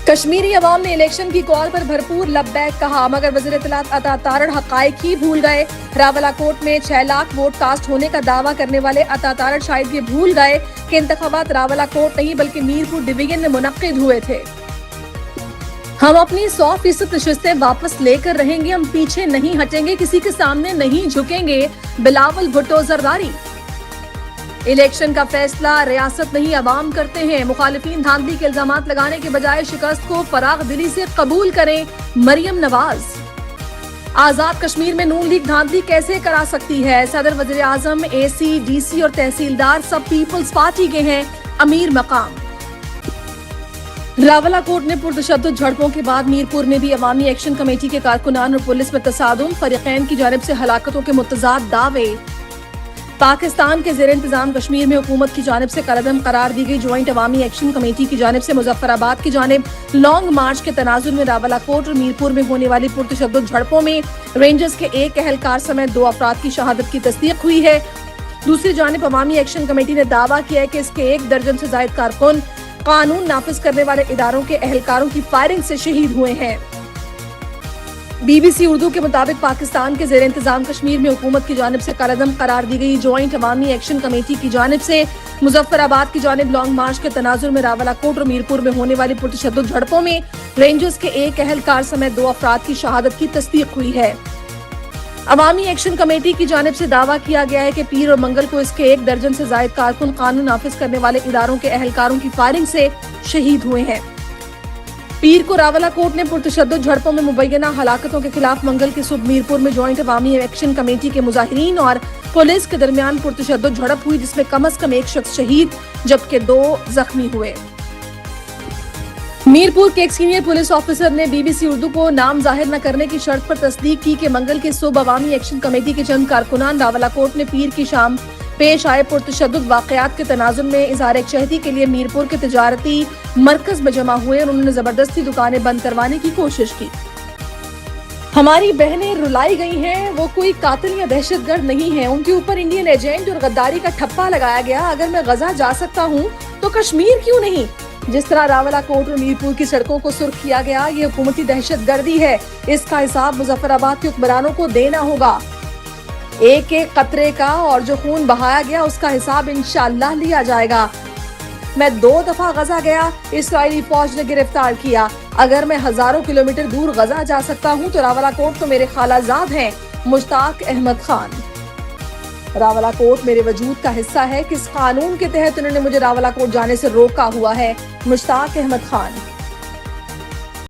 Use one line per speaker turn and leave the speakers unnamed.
کشمیری عوام نے الیکشن کی کال پر بھرپور لبیک کہا، مگر وزیر اطلاعات عطا تارڑ حقائق ہی بھول گئے۔ راولہ کوٹ میں 6 لاکھ ووٹ کاسٹ ہونے کا دعویٰ کرنے والے عطا تارڑ شاید یہ بھول گئے کہ انتخابات راولہ کوٹ نہیں بلکہ میرپور ڈویژن میں منعقد ہوئے تھے۔ ہم اپنی 100% نشستیں واپس لے کر رہیں گے، ہم پیچھے نہیں ہٹیں گے، کسی کے سامنے نہیں جھکیں گے۔ بلاول بھٹو زرداری۔ الیکشن کا فیصلہ ریاست نہیں عوام کرتے ہیں، مخالفین دھاندلی کے الزامات لگانے کے بجائے شکست کو فراغ دلی سے قبول کریں، مریم نواز۔ آزاد کشمیر میں نون لیگ دھاندلی کیسے کرا سکتی ہے؟ صدر وزیر اعظم، اے سی، ڈی سی اور تحصیلدار سب پیپلز پارٹی کے ہیں، امیر مقام۔ راولہ کوٹ میں پرتشدد جھڑپوں کے بعد میرپور میں بھی عوامی ایکشن کمیٹی کے کارکنان اور پولیس میں تصادم، فریقین کی جانب سے ہلاکتوں کے متضاد دعوے۔ پاکستان کے زیر انتظام کشمیر میں حکومت کی جانب سے کالعدم قرار دی گئی جوائنٹ عوامی ایکشن کمیٹی کی جانب سے مظفر آباد کی جانب لانگ مارچ کے تناظر میں راولہ کوٹ اور میرپور میں ہونے والی پرتشدد جھڑپوں میں رینجرز کے ایک اہلکار سمیت 2 افراد کی شہادت کی تصدیق ہوئی ہے۔ دوسری جانب عوامی ایکشن کمیٹی نے دعویٰ کیا ہے کہ اس کے 1 درجن سے زائد کارکن قانون نافذ کرنے والے اداروں کے اہلکاروں کی فائرنگ سے شہید ہوئے ہیں۔ بی بی سی اردو کے مطابق پاکستان کے زیر انتظام کشمیر میں حکومت کی جانب سے کالعدم قرار دی گئی جوائنٹ عوامی ایکشن کمیٹی کی جانب سے مظفر آباد کی جانب لانگ مارچ کے تناظر میں راولہ کوٹ اور میرپور میں ہونے والی پرتشدد جھڑپوں میں رینجرز کے ایک اہلکار سمیت 2 افراد کی شہادت کی تصدیق ہوئی ہے۔ عوامی ایکشن کمیٹی کی جانب سے دعویٰ کیا گیا ہے کہ پیر اور منگل کو اس کے 1 درجن سے زائد کارکن قانون نافذ کرنے والے اداروں کے اہلکاروں کی فائرنگ سے شہید ہوئے ہیں۔ پیر کو راولہ کوٹ نے پرتشدد جھڑپوں میں مبینہ ہلاکتوں کے خلاف منگل کی صبح میرپور میں جوائنٹ عوامی ایکشن کمیٹی کے مظاہرین اور پولیس کے درمیان پرتشدد جھڑپ ہوئی، جس میں کم از کم 1 شخص شہید جبکہ 2 زخمی ہوئے۔ میرپور کے ایک سینئر پولیس آفیسر نے بی بی سی اردو کو نام ظاہر نہ کرنے کی شرط پر تصدیق کی کہ منگل کی صبح عوامی ایکشن کمیٹی کے چند کارکنان راولہ کوٹ میں پیر کی شام پیش آئے پرتشدد واقعات کے تناظر میں اظہار یکجہتی کے لیے میرپور کے تجارتی مرکز میں جمع ہوئے اور انہوں نے زبردستی دکانیں بند کروانے کی کوشش کی۔ ہماری بہنیں رلائی گئی ہیں، وہ کوئی قاتل یا دہشت گرد نہیں ہیں، ان کے اوپر انڈین ایجنٹ اور غداری کا ٹھپا لگایا گیا۔ اگر میں غزہ جا سکتا ہوں تو کشمیر کیوں نہیں؟ جس طرح راولہ کوٹ اور میرپور کی سڑکوں کو سرخ کیا گیا، یہ حکومتی دہشت گردی ہے، اس کا حساب مظفر آباد کے حکمرانوں کو دینا ہوگا۔ ایک قطرے کا اور جو خون بہایا گیا اس کا حساب انشاءاللہ لیا جائے گا۔ میں 2 دفعہ غزہ گیا، اسرائیلی فوج نے گرفتار کیا۔ اگر میں ہزاروں کلومیٹر دور غزہ جا سکتا ہوں تو راولہ کوٹ تو میرے خالہ زاد ہیں، مشتاق احمد خان۔ راولہ کوٹ میرے وجود کا حصہ ہے، کس قانون کے تحت انہوں نے مجھے راولہ کوٹ جانے سے روکا ہوا ہے؟ مشتاق احمد خان۔